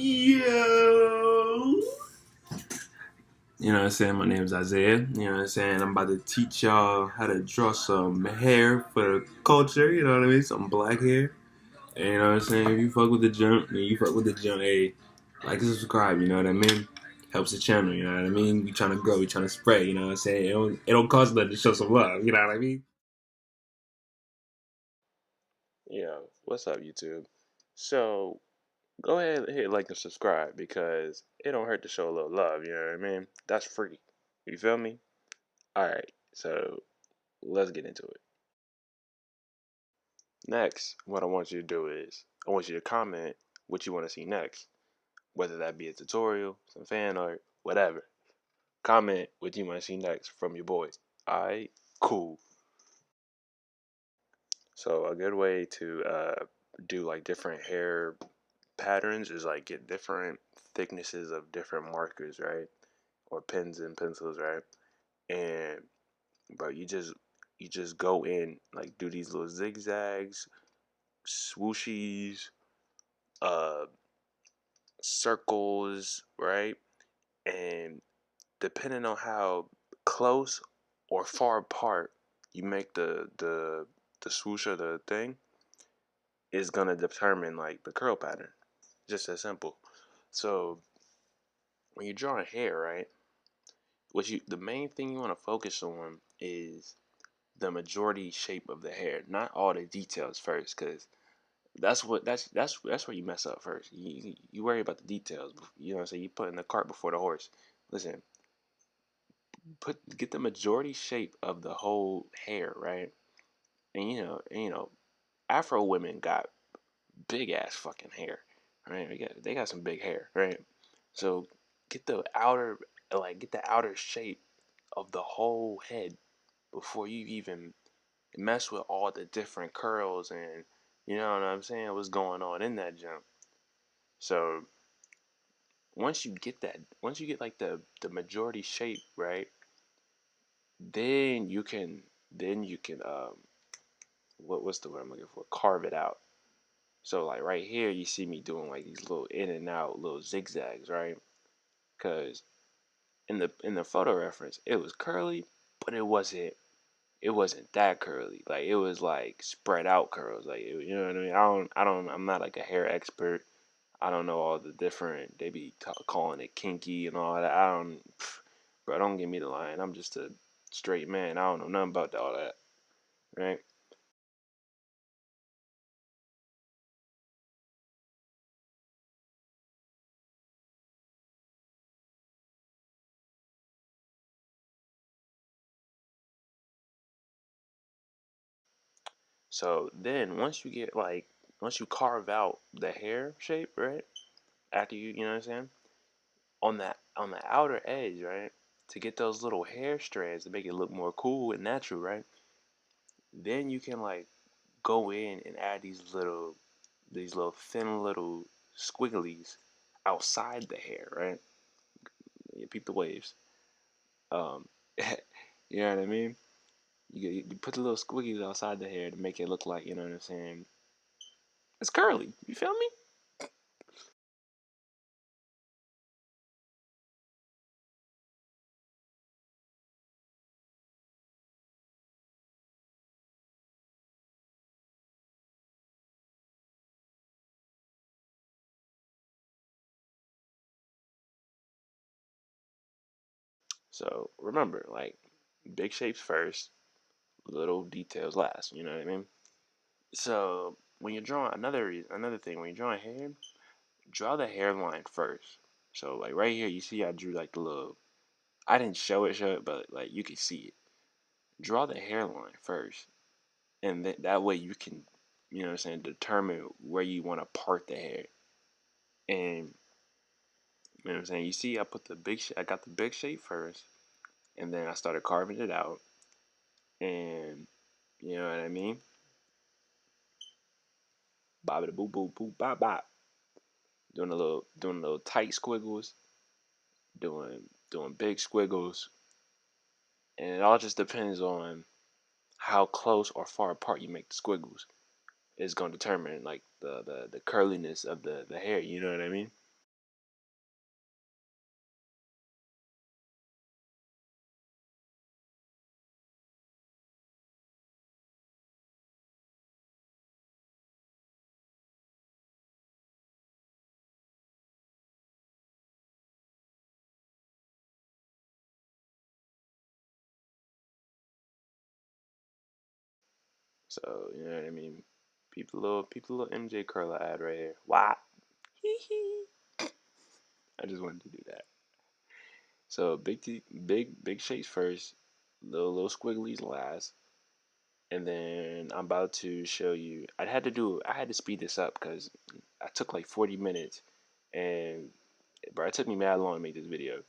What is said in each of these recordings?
Yo! You know what I'm saying? My name is Isaiah. You know what I'm saying? I'm about to teach y'all how to draw some hair for the culture. You know what I mean? Some black hair. And you know what I'm saying? If you fuck with the jump, then you fuck with the jump. Hey, like and subscribe. You know what I mean? Helps the channel. You know what I mean? We trying to grow. We trying to spread. You know what I'm saying? It don't cost nothing to show some love. You know what I mean? Yeah, what's up, YouTube? So go ahead and hit like and subscribe because it don't hurt to show a little love. You know what I mean? That's free. You feel me? All right. So let's get into it. Next, what I want you to do is I want you to comment what you want to see next, whether that be a tutorial, some fan art, whatever. Comment what you want to see next from your boy. All right, cool. So a good way to do like different hair patterns is like get different thicknesses of different markers, right? Or pens and pencils, right? And bro, you just go in like do these little zigzags, swooshies, uh circles, right? And depending on how close or far apart you make the swoosh of the thing is gonna determine like the curl pattern. Just as simple. So when you're drawing hair, right? The main thing you want to focus on is the majority shape of the hair, not all the details first, because that's where you mess up first. You worry about the details, you know what I'm saying? You put in the cart before the horse. Listen, get the majority shape of the whole hair, right? And Afro women got big ass fucking hair, right? They got some big hair, right? So get the outer get the outer shape of the whole head before you even mess with all the different curls and you know what I'm saying, what's going on in that jump. So once you get like the majority shape, right, then you can what's the word I'm looking for, carve it out. So like right here you see me doing like these little in and out little zigzags, right? Because in the photo reference it was curly, but it wasn't that curly. Like it was like spread out curls. Like you know what I mean. I'm not like a hair expert. I don't know all the different. They be calling it kinky and all that. I don't. Bro, don't give me the line. I'm just a straight man. I don't know nothing about all that. Right. So then once you carve out the hair shape, right? After you know what I'm saying, on the outer edge, right? To get those little hair strands to make it look more cool and natural, right? Then you can like go in and add these little thin little squigglies outside the hair, right? You peep the waves. Um, you know what I mean? You put the little squigglies outside the hair to make it look like, you know what I'm saying? It's curly. You feel me? So remember, like big shapes first, little details last. You know what I mean? So when you're drawing another thing, when you're drawing hair, draw the hairline first. So like right here, you see I drew like the little. I didn't show it, but like you can see it. Draw the hairline first, and that way you can, you know what I'm saying, determine where you want to part the hair. And you know what I'm saying. You see, I got the big shape first, and then I started carving it out, and you know what I mean. Bop it, boop boop boop bop bop. Doing a little tight squiggles, doing big squiggles, and it all just depends on how close or far apart you make the squiggles. Is going to determine like the curliness of the hair. You know what I mean? So you know what I mean. Peep a little MJ curler ad right here. Why? Hee hee. I just wanted to do that. So big shapes first, little squigglies last, and then I'm about to show you. I had to speed this up because I took like 40 minutes, and bro, it took me mad long to make this video.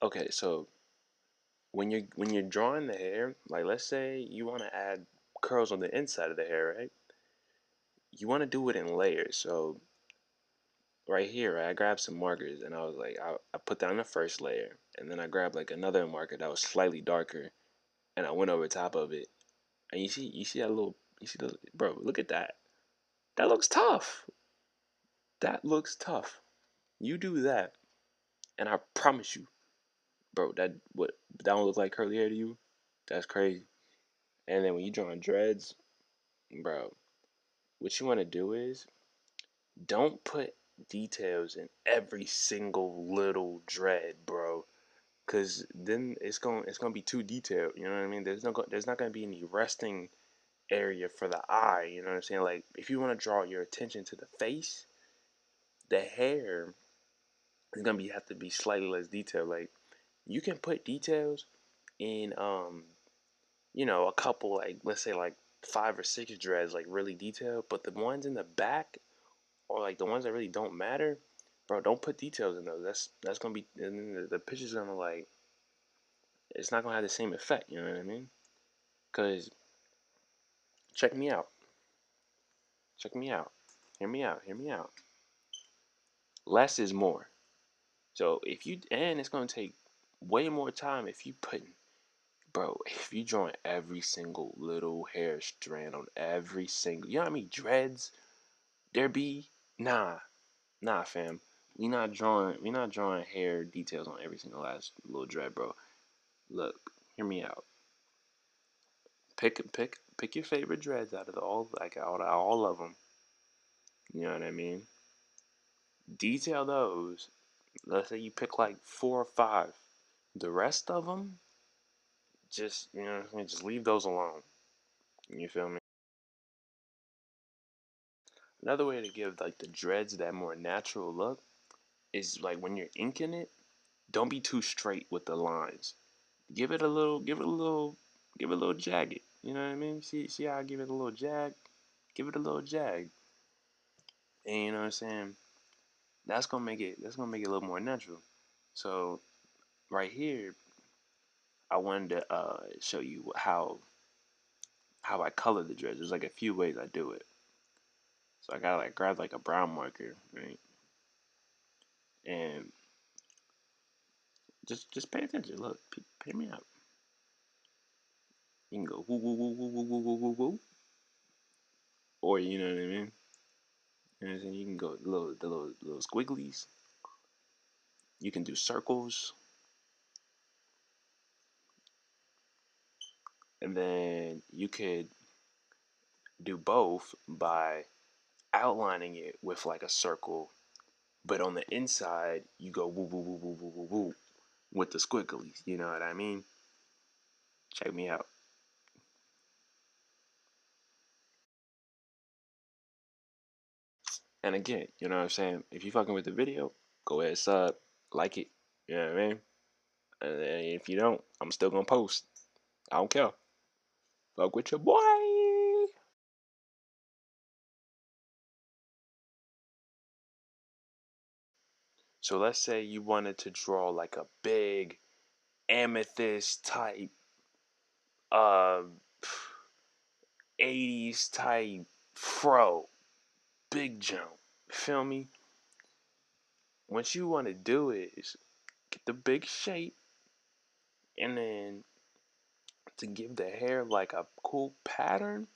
Okay, so when you're drawing the hair, like let's say you want to add curls on the inside of the hair, right? You want to do it in layers. So right here, right, I grabbed some markers and I was like, I put that on the first layer, and then I grabbed like another marker that was slightly darker, and I went over top of it. And you see that little, you see the, bro, look at that. That looks tough. That looks tough. You do that, and I promise you, bro, that don't look like curly hair to you? That's crazy. And then when you drawing dreads, bro, what you want to do is don't put details in every single little dread, bro. Cause then it's gonna be too detailed. You know what I mean? There's not gonna be any resting area for the eye. You know what I'm saying? Like if you want to draw your attention to the face, the hair is gonna have to be slightly less detailed. Like you can put details in a couple, like let's say like 5 or 6 dreads, like really detailed, but the ones in the back, or like the ones that really don't matter, bro, don't put details in those. That's gonna be, and then the picture's gonna like, it's not gonna have the same effect. You know what I mean? Cause check me out, check me out, hear me out, hear me out. Less is more. So if you, and it's gonna take way more time if you put, bro, if you drawing every single little hair strand on every single, you know how many dreads there be? Nah, nah, fam. We not drawing hair details on every single last little dread, bro. Look, hear me out. Pick your favorite dreads out of all of them. You know what I mean? Detail those. Let's say you pick like 4 or 5. The rest of them, just just leave those alone. You feel me? Another way to give like the dreads that more natural look is like when you're inking it, don't be too straight with the lines. Give it a little jagged. You know what I mean? See how I give it a little jag? Give it a little jag. And you know what I'm saying? That's gonna make it a little more natural. So right here, I wanted to show you how I color the dreads. There's like a few ways I do it. So I gotta like grab like a brown marker, right? And just pay attention. Look, hear me out. You can go woo woo woo woo woo woo woo woo woo, or you know what I mean. You know what I'm saying? You can go the little squigglies. You can do circles, and then you could do both by outlining it with like a circle, but on the inside you go woo woo woo woo woo woo woo with the squigglies. You know what I mean? Check me out. And again, you know what I'm saying? If you fucking with the video, go ahead, sub, like it. You know what I mean? And then if you don't, I'm still gonna post. I don't care. Fuck with your boy. So let's say you wanted to draw like a big amethyst type, uh, 80s type fro, big jump. Feel me? What you want to do is get the big shape, and then to give the hair like a cool pattern,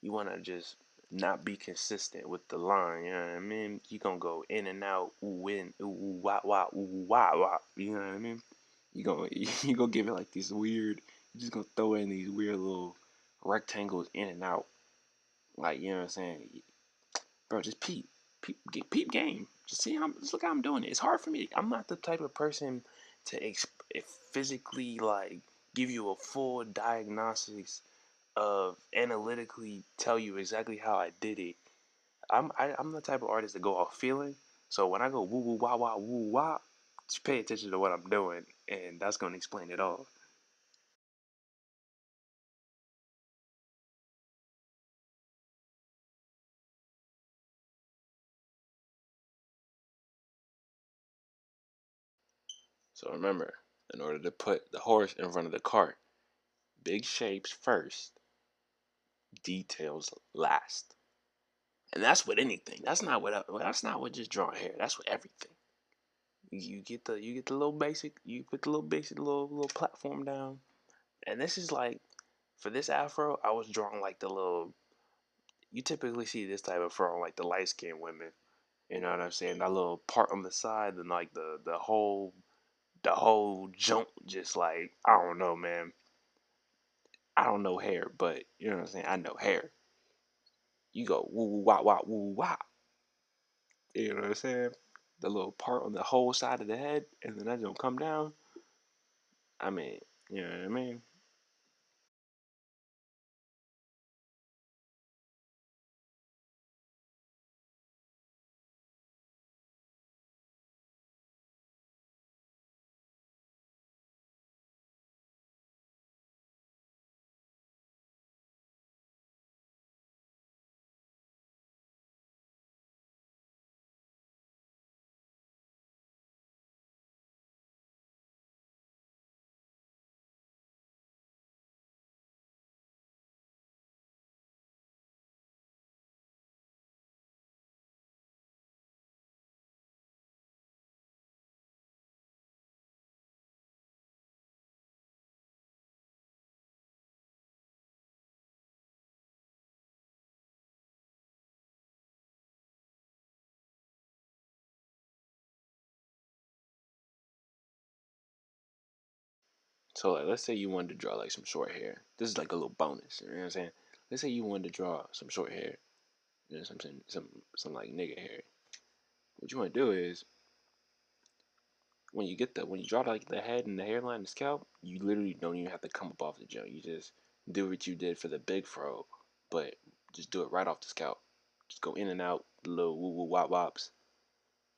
you want to just not be consistent with the line. You know what I mean? You gonna go in and out, ooh in, ooh wah wah, ooh wah wah. You know what I mean? You gonna give it like this weird. You just gonna throw in these weird little rectangles in and out. Like you know what I'm saying, bro? Just peep game. Just look how I'm doing it. It's hard for me. I'm not the type of person to physically like give you a full diagnostics of analytically tell you exactly how I did it. I'm the type of artist to go off feeling. So when I go woo woo wah wah woo wah, just pay attention to what I'm doing, and that's gonna explain it all. So remember, in order to put the horse in front of the cart, big shapes first, details last. And that's with anything. That's not with just drawing hair. That's with everything. You get the little basic. You put the little basic little platform down. And this is like for this afro, I was drawing like the little. You typically see this type of fro on like the light skinned women. You know what I'm saying? That little part on the side, and like the whole jump, just like I don't know, man. I don't know hair, but you know what I'm saying. I know hair. You go woo woo wah wah woo wah. You know what I'm saying? The little part on the whole side of the head, and then that don't come down. I mean, you know what I mean? So like, let's say you wanted to draw like some short hair. This is like a little bonus. You know what I'm saying? Let's say you wanted to draw some short hair. You know, some like nigga hair. What you want to do is when you draw like the head and the hairline and the scalp, you literally don't even have to come up off the joint. You just do what you did for the big fro, but just do it right off the scalp. Just go in and out, the little woo woo wop wops,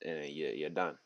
and you're done.